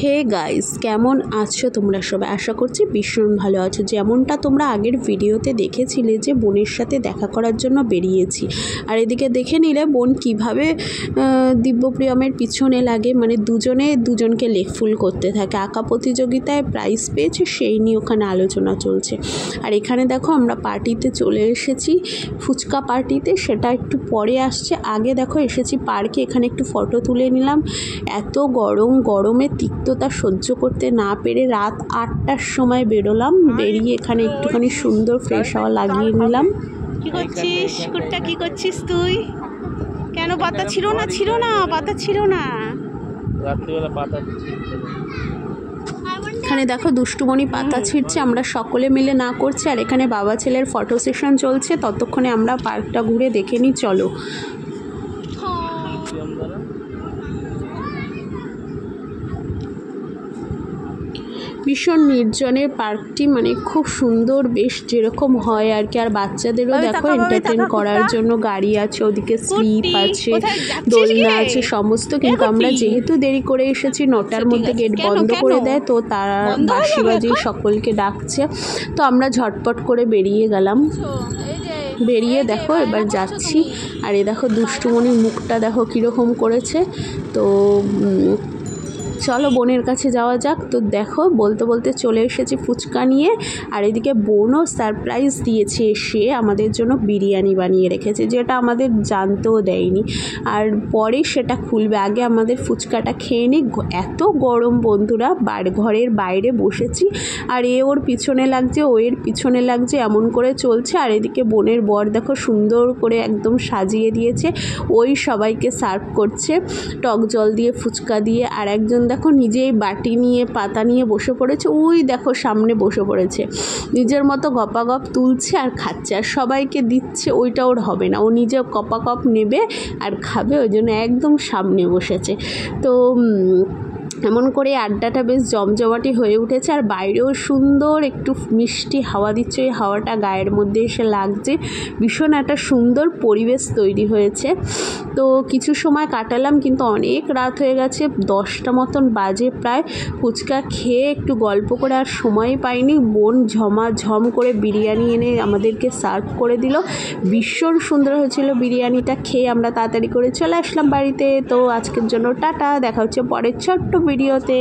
Hey guys, কেমন আছো তোমরা সবাই? আশা করছি ভীষণ ভালো আছো। যেমনটা তোমরা আগের ভিডিওতে দেখেছিলে যে বোনের সাথে দেখা করার জন্য বেরিয়েছি, আর এদিকে দেখে নিলে বোন কিভাবে দিব্যপ্রিয়মের পিছনে লাগে, মানে দুজনে দুজনকে লেকফুল করতে থাকে। আঁকা প্রতিযোগিতায় প্রাইজ পেয়েছে সেই নিয়ে ওখানে আলোচনা চলছে। আর এখানে দেখো আমরা পার্টিতে চলে এসেছি, ফুচকা পার্টিতে, সেটা একটু পরে আসছে। আগে দেখো এসেছি পার্কে, এখানে একটু ফটো তুলে নিলাম। এত গরমে তিক্ততা সহ্য করতে না পেরে রাত 8টার সময় বেরোলাম। বেরিয়ে এখানে একটুখানি সুন্দর ফ্রেশ হাওয়া লাগিয়ে নিলাম। কি করছিস কুট্টা, কি করছিস তুই? কেন পাতা ছিল না পাতা ছিল না রাত্রিবেলা পাতা এখানে দেখো দুষ্টুমণি পাতা ছিঁড়ছে, আমরা সকলে মিলে না করছি। আর এখানে বাবা ছেলের ফটো সেশন চলছে, ততক্ষণে আমরা পার্কটা ঘুরে দেখে নিই। চলো। ভীষণ নির্জনের পার্কটি, মানে খুব সুন্দর, বেশ যেরকম হয় আর কি। আর বাচ্চাদেরও দেখো এন্টারটেন করার জন্য গাড়ি আছে, ওদিকে স্লিপ আছে, দোলনা আছে, সমস্ত। কিন্তু আমরা যেহেতু দেরি করে এসেছি, 9টার মধ্যে গেট বন্ধ করে দেয়, তো তারা বাঁশি বাজিয়ে সকলকে ডাকছে, তো আমরা ঝটপট করে বেরিয়ে গেলাম। বেরিয়ে দেখো এবার যাচ্ছি। আর এ দেখো দুষ্টুমণির মুখটা দেখো কীরকম করেছে। তো চলো বোনের কাছে যাওয়া যাক। তো দেখো বলতে বলতে চলে এসেছি ফুচকা নিয়ে। আর এদিকে বোনও সারপ্রাইজ দিয়েছে, সে আমাদের জন্য বিরিয়ানি বানিয়ে রেখেছে, যেটা আমাদের জানতেও দেয়নি। আর পরে সেটা খুলবে, আগে আমাদের ফুচকাটা খেয়ে নিই। এত গরম বন্ধুরা, ঘরের বাইরে বসেছি, আর এ ওর পিছনে লাগছে, ও এর পিছনে লাগছে, এমন করে চলছে। আর এদিকে বোনের বর দেখো সুন্দর করে একদম সাজিয়ে দিয়েছে, ওই সবাইকে সার্ভ করছে টক জল দিয়ে, ফুচকা দিয়ে। আর একজন দেখো নিজেই বাটি নিয়ে পাতা নিয়ে বসে পড়েছে, ওই দেখো সামনে বসে পড়েছে, নিজের মতো গপাগপ তুলছে আর খাচ্ছে, আর সবাইকে দিচ্ছে। ওইটা ওর হবে না, ও নিজে গপাগপ নেবে আর খাবে, ওই জন্য একদম সামনে বসেছে। তো এমন করে আড্ডাটা বেশ জমজমাটি হয়ে উঠেছে। আর বাইরেও সুন্দর একটু মিষ্টি হাওয়া দিচ্ছে, ওই হাওয়াটা গায়ের মধ্যে এসে লাগছে, ভীষণ একটা সুন্দর পরিবেশ তৈরি হয়েছে। তো কিছু সময় কাটালাম, কিন্তু অনেক রাত হয়ে গেছে, 10টা মতন বাজে প্রায়। ফুচকা খেয়ে একটু গল্প করে আর সময় পাইনি। বোন ঝমাঝম করে বিরিয়ানি এনে আমাদেরকে সার্ভ করে দিল, ভীষণ সুন্দর হয়েছিল বিরিয়ানিটা। খেয়ে আমরা তাড়াতাড়ি করে চলে আসলাম বাড়িতে। তো আজকের জন্য টাটা, দেখা হচ্ছে পরের ছোট্ট ভিডিওতে।